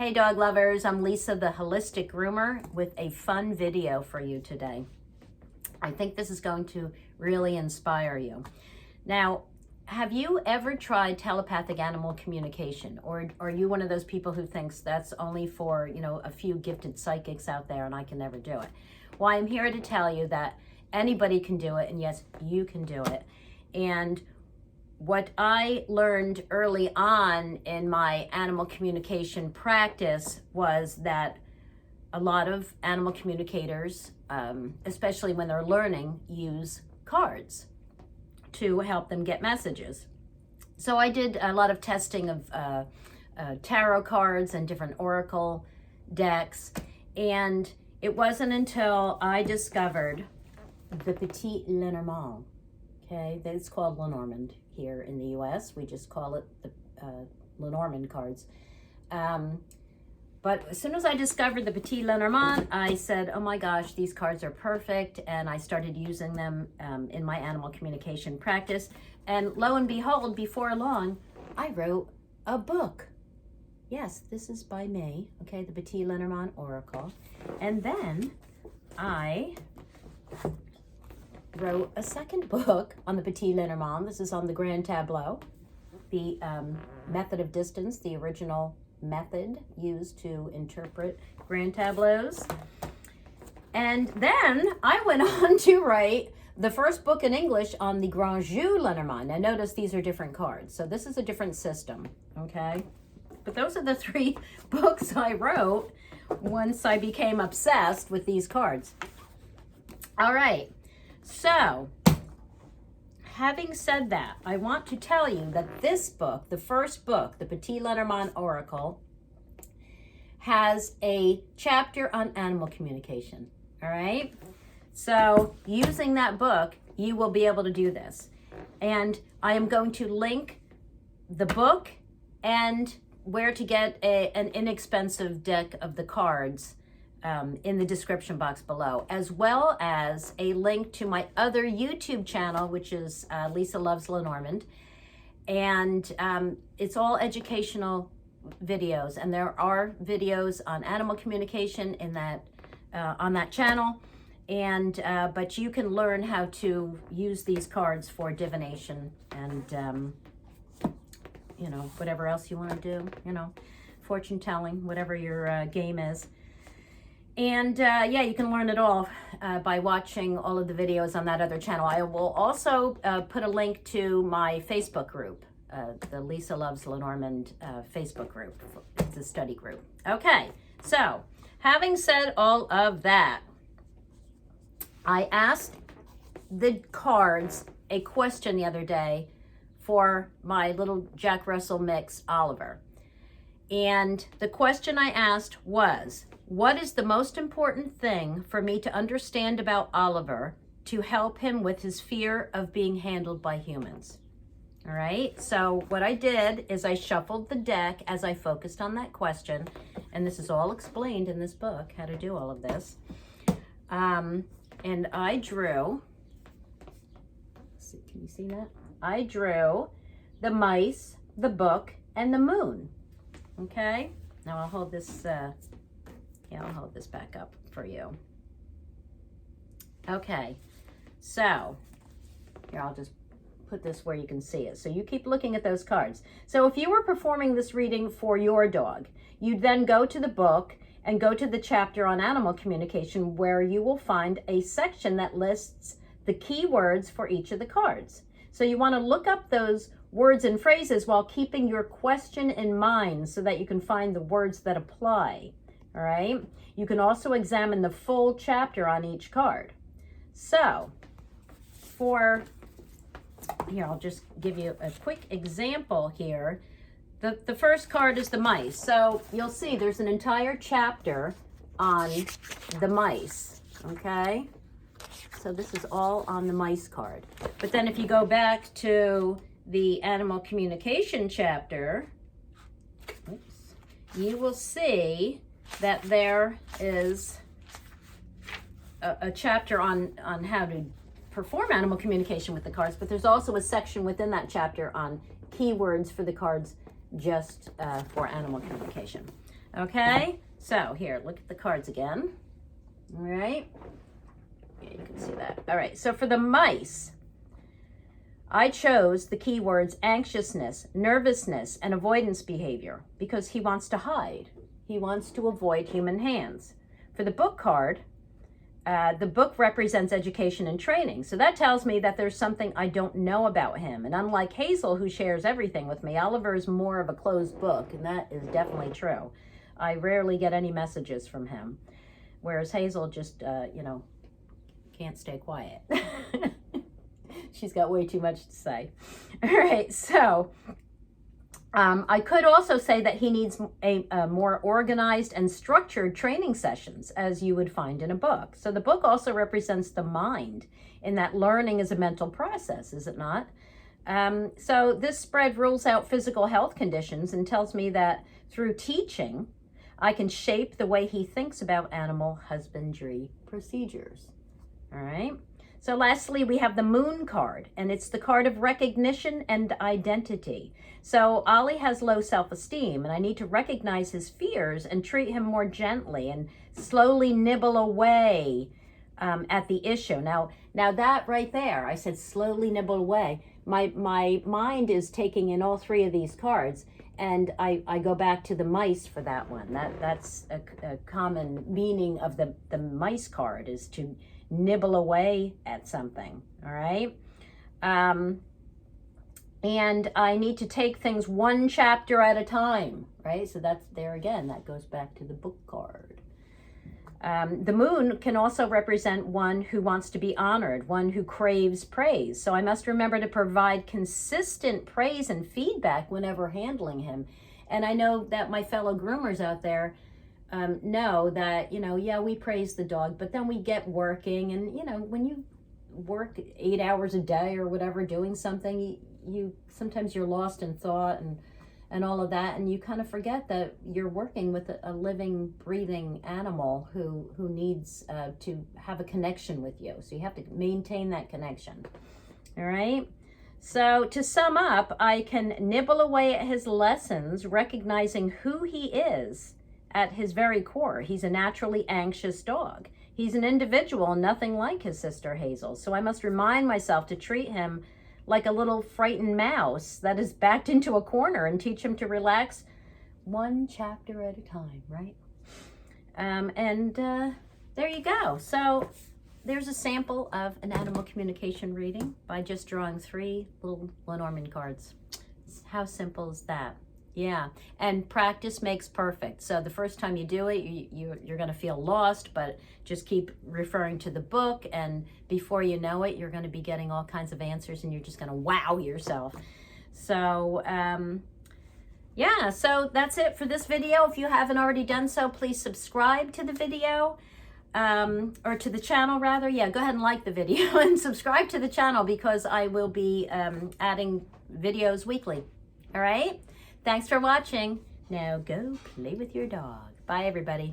Hey dog lovers, I'm Lisa the Holistic Groomer with a fun video for you today. I think this is going to really inspire you. Now, have you ever tried telepathic animal communication? Or are you one of those people who thinks that's only for, a few gifted psychics out there and I can never do it? Well, I'm here to tell you that anybody can do it, and yes, you can do it. And what I learned early on in my animal communication practice was that a lot of animal communicators, especially when they're learning, use cards to help them get messages. So I did a lot of testing of tarot cards and different oracle decks, and it wasn't until I discovered the Petit Lenormand. Okay, it's called Lenormand here in the U.S. We just call it the Lenormand cards. But as soon as I discovered the Petit Lenormand, I said, oh my gosh, these cards are perfect. And I started using them in my animal communication practice. And lo and behold, before long, I wrote a book. Yes, this is by me, okay, the Petit Lenormand Oracle. And then I wrote a second book on the Petit Lenormand. This is on the Grand Tableau, the method of distance, the original method used to interpret Grand Tableaus. And then I went on to write the first book in English on the Grand Jeu Lenormand. Now notice these are different cards, so this is a different system, okay? But those are the three books I wrote once I became obsessed with these cards. All right. So, having said that, I want to tell you that this book, the first book, the Petit Lenormand Oracle, has a chapter on animal communication, all right? So, using that book, you will be able to do this. And I am going to link the book and where to get an inexpensive deck of the cards in the description box below, as well as a link to my other YouTube channel, which is Lisa Loves Lenormand. And it's all educational videos, and there are videos on animal communication in that on that channel. And but you can learn how to use these cards for divination and whatever else you want to do, fortune telling, whatever your game is. And yeah, you can learn it all by watching all of the videos on that other channel. I will also put a link to my Facebook group, the Lisa Loves Lenormand Facebook group. It's a study group. Okay, so having said all of that, I asked the cards a question the other day for my little Jack Russell mix, Oliver. And the question I asked was, what is the most important thing for me to understand about Oliver to help him with his fear of being handled by humans? All right, so what I did is I shuffled the deck as I focused on that question, and this is all explained in this book, how to do all of this. And I drew, can you see that? I drew the mice, the book, and the moon. Okay, now I'll hold this, I'll hold this back up for you. Okay, so here, I'll just put this where you can see it. So you keep looking at those cards. So if you were performing this reading for your dog, you'd then go to the book and go to the chapter on animal communication, where you will find a section that lists the key words for each of the cards. So you want to look up those words and phrases while keeping your question in mind so that you can find the words that apply. All right. You can also examine the full chapter on each card. So here, I'll just give you a quick example here. The first card is the mice. So you'll see there's an entire chapter on the mice. Okay. So this is all on the mice card. But then if you go back to the animal communication chapter, you will see that there is a chapter on how to perform animal communication with the cards, but there's also a section within that chapter on keywords for the cards just for animal communication. Okay, so here, look at the cards again. All right, yeah, you can see that. All right, so for the mice, I chose the keywords anxiousness, nervousness, and avoidance behavior because he wants to hide. He wants to avoid human hands. For the book card, the book represents education and training. So that tells me that there's something I don't know about him. And unlike Hazel, who shares everything with me, Oliver is more of a closed book, and that is definitely true. I rarely get any messages from him, whereas Hazel just, can't stay quiet. She's got way too much to say. All right, so I could also say that he needs a more organized and structured training sessions, as you would find in a book. So the book also represents the mind in that learning is a mental process, is it not? So this spread rules out physical health conditions and tells me that through teaching, I can shape the way he thinks about animal husbandry procedures. All right. So lastly, we have the moon card, and it's the card of recognition and identity. So Ollie has low self-esteem, and I need to recognize his fears and treat him more gently and slowly nibble away at the issue. Now that right there, I said slowly nibble away. My mind is taking in all three of these cards, and I go back to the mice for that one. That's a common meaning of the mice card, is to nibble away at something. All right. And I need to take things one chapter at a time, right? So that's there again, that goes back to the book card. The moon can also represent one who wants to be honored, one who craves praise. So I must remember to provide consistent praise and feedback whenever handling him. And I know that my fellow groomers out there know that, yeah, we praise the dog, but then we get working, and, when you work 8 hours a day or whatever doing something, you sometimes you're lost in thought and all of that, and you kind of forget that you're working with a living, breathing animal who needs to have a connection with you. So you have to maintain that connection. All right. So to sum up, I can nibble away at his lessons, recognizing who he is at his very core. He's a naturally anxious dog. He's an individual, nothing like his sister Hazel. So I must remind myself to treat him like a little frightened mouse that is backed into a corner and teach him to relax one chapter at a time, right? There you go. So there's a sample of an animal communication reading by just drawing 3 little Lenormand cards. How simple is that? Yeah, and practice makes perfect. So the first time you do it, you're going to feel lost, but just keep referring to the book, and before you know it, you're going to be getting all kinds of answers, and you're just going to wow yourself. So, yeah, so that's it for this video. If you haven't already done so, please subscribe to the video, or to the channel rather. Yeah, go ahead and like the video and subscribe to the channel, because I will be adding videos weekly. All right? Thanks for watching. Now go play with your dog. Bye, everybody.